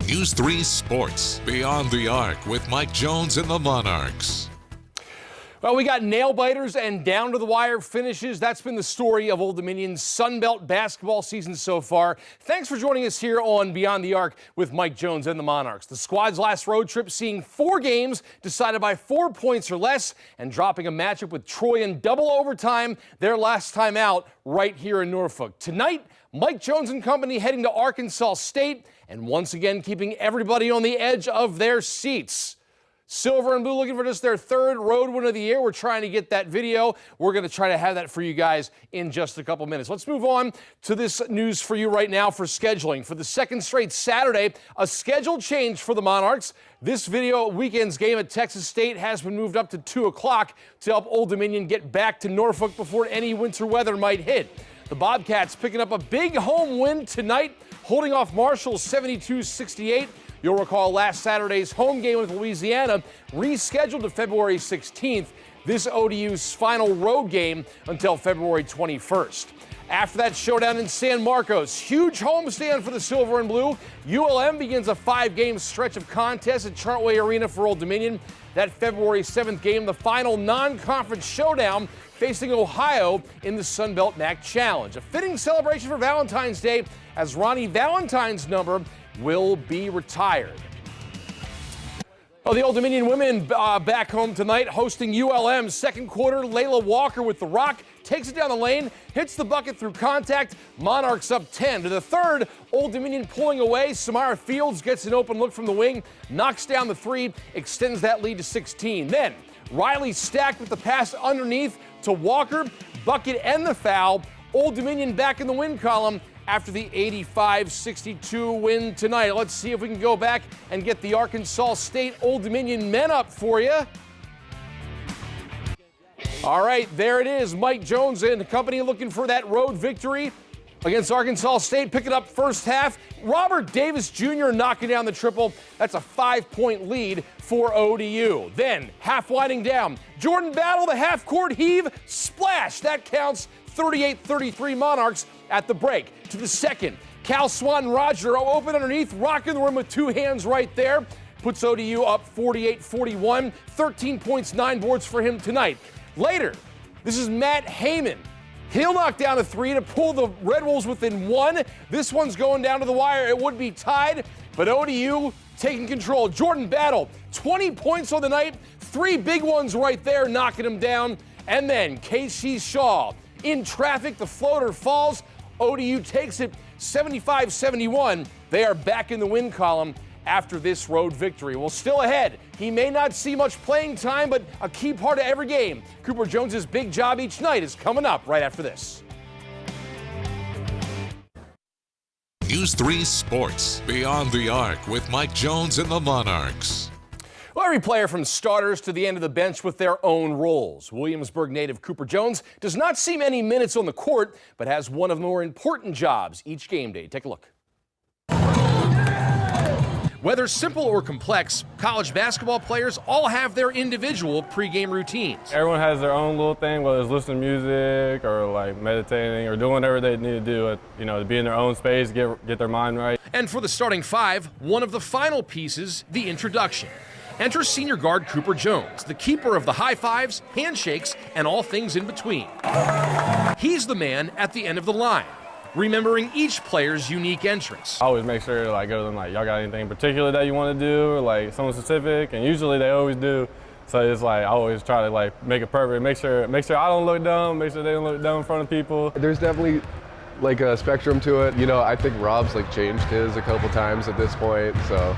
News 3 Sports, Beyond the Arc with Mike Jones and the Monarchs. Well, we got nail-biters and down-to-the-wire finishes. That's been the story of Old Dominion's Sunbelt basketball season so far. Thanks for joining us here on Beyond the Arc with Mike Jones and the Monarchs. The squad's last road trip seeing 4 games decided by 4 points or less and dropping a matchup with Troy in double overtime their last time out right here in Norfolk. Tonight, Mike Jones and company heading to Arkansas State and once again keeping everybody on the edge of their seats. Silver and Blue looking for just their 3rd road win of the year. We're trying to get that video. We're going to try to have that for you guys in just a couple minutes. Let's move on to this news for you right now for scheduling. For the 2nd straight Saturday, a schedule change for the Monarchs. This video weekend's game at Texas State has been moved up to 2 o'clock to help Old Dominion get back to Norfolk before any winter weather might hit. The Bobcats picking up a big home win tonight, holding off Marshall 72-68. You'll recall last Saturday's home game with Louisiana rescheduled to February 16th, this ODU's final road game until February 21st. After that showdown in San Marcos, huge homestand for the Silver and Blue. ULM begins a 5-game stretch of contests at Chartway Arena for Old Dominion. That February 7th game, the final non-conference showdown, facing Ohio in the Sunbelt MAC Challenge. A fitting celebration for Valentine's Day as Ronnie Valentine's number will be retired. Oh, the Old Dominion women back home tonight hosting ULM. Second quarter, Layla Walker with the rock, takes it down the lane, hits the bucket through contact. Monarchs up 10. To the third, Old Dominion pulling away. Samara Fields gets an open look from the wing, knocks down the 3, extends that lead to 16. Then Riley Stack with the pass underneath to Walker, bucket and the foul. Old Dominion back in the win column after the 85-62 win tonight. Let's see if we can go back and get the Arkansas State Old Dominion men up for you. All right, there it is. Mike Jones and company looking for that road victory against Arkansas State. Pick it up first half. Robert Davis Jr. knocking down the triple. That's a 5-point lead for ODU. Then, half winding down. Jordan Battle, the half-court heave, splash. That counts. 38-33 Monarchs at the break. To the second, Cal Swanton Roger open underneath, rocking the rim with 2 hands right there. Puts ODU up 48-41. 13 points, 9 boards for him tonight. Later, this is Matt Heyman. He'll knock down a 3 to pull the Red Wolves within 1. This one's going down to the wire. It would be tied, but ODU taking control. Jordan Battle, 20 points on the night. 3 big ones right there, knocking him down. And then Casey Shaw. In traffic, the floater falls. ODU takes it 75-71. They are back in the win column after this road victory. Well, still ahead. He may not see much playing time, but a key part of every game. Cooper Jones's big job each night is coming up right after this. News 3 Sports, Beyond the Arc with Mike Jones and the Monarchs. Well, every player from starters to the end of the bench with their own roles. Williamsburg native Cooper Jones does not see many minutes on the court, but has one of the more important jobs each game day. Take a look. Whether simple or complex, college basketball players all have their individual pregame routines. Everyone has their own little thing, whether it's listening to music or like meditating or doing whatever they need to do, to be in their own space, get their mind right. And for the starting 5, one of the final pieces, the introduction. Enter senior guard Cooper Jones, the keeper of the high fives, handshakes, and all things in between. He's the man at the end of the line, remembering each player's unique entrance. I always make sure to go to them y'all got anything in particular that you want to do, or something specific, and usually they always do. So it's I always try to make it perfect, make sure I don't look dumb, make sure they don't look dumb in front of people. There's definitely a spectrum to it. I think Rob's changed his a couple times at this point, so.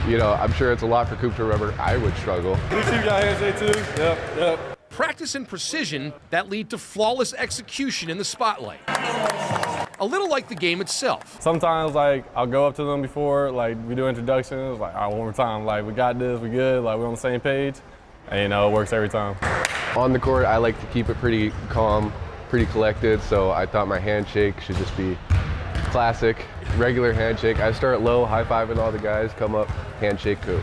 I'm sure it's a lot for Coop to remember. I would struggle. You got handshake too? Yep. Practice and precision that lead to flawless execution in the spotlight. A little like the game itself. Sometimes I'll go up to them before we do introductions, all right, one more time, we got this, we good, we're on the same page, and it works every time. On the court, I like to keep it pretty calm, pretty collected, so I thought my handshake should just be classic, regular handshake. I start low, high-fiving all the guys, come up, handshake, Coop.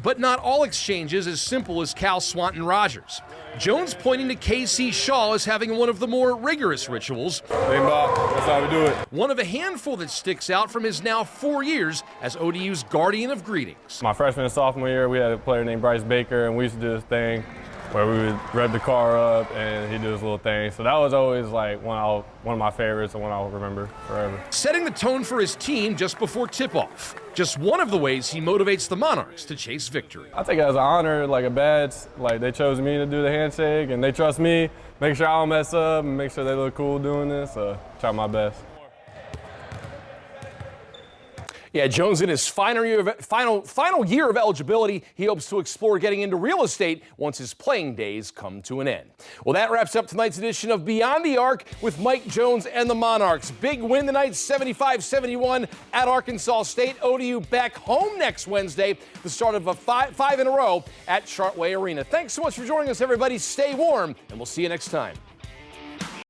But not all exchanges as simple as Cal Swanton Rogers. Jones pointing to KC Shaw as having one of the more rigorous rituals. That's how we do it. One of a handful that sticks out from his now 4 years as ODU's guardian of greetings. My freshman and sophomore year, we had a player named Bryce Baker, and we used to do this thing where we would rev the car up and he'd do his little thing. So that was always like one of my favorites and one I'll remember forever. Setting the tone for his team just before tip-off. Just one of the ways he motivates the Monarchs to chase victory. I take it as an honor, like a badge. Like they chose me to do the handshake and they trust me, make sure I don't mess up and make sure they look cool doing this. So try my best. Yeah, Jones in his final year of eligibility. He hopes to explore getting into real estate once his playing days come to an end. Well, that wraps up tonight's edition of Beyond the Arc with Mike Jones and the Monarchs. Big win tonight, 75-71 at Arkansas State. ODU back home next Wednesday, the start of a five in a row at Chartway Arena. Thanks so much for joining us, everybody. Stay warm, and we'll see you next time.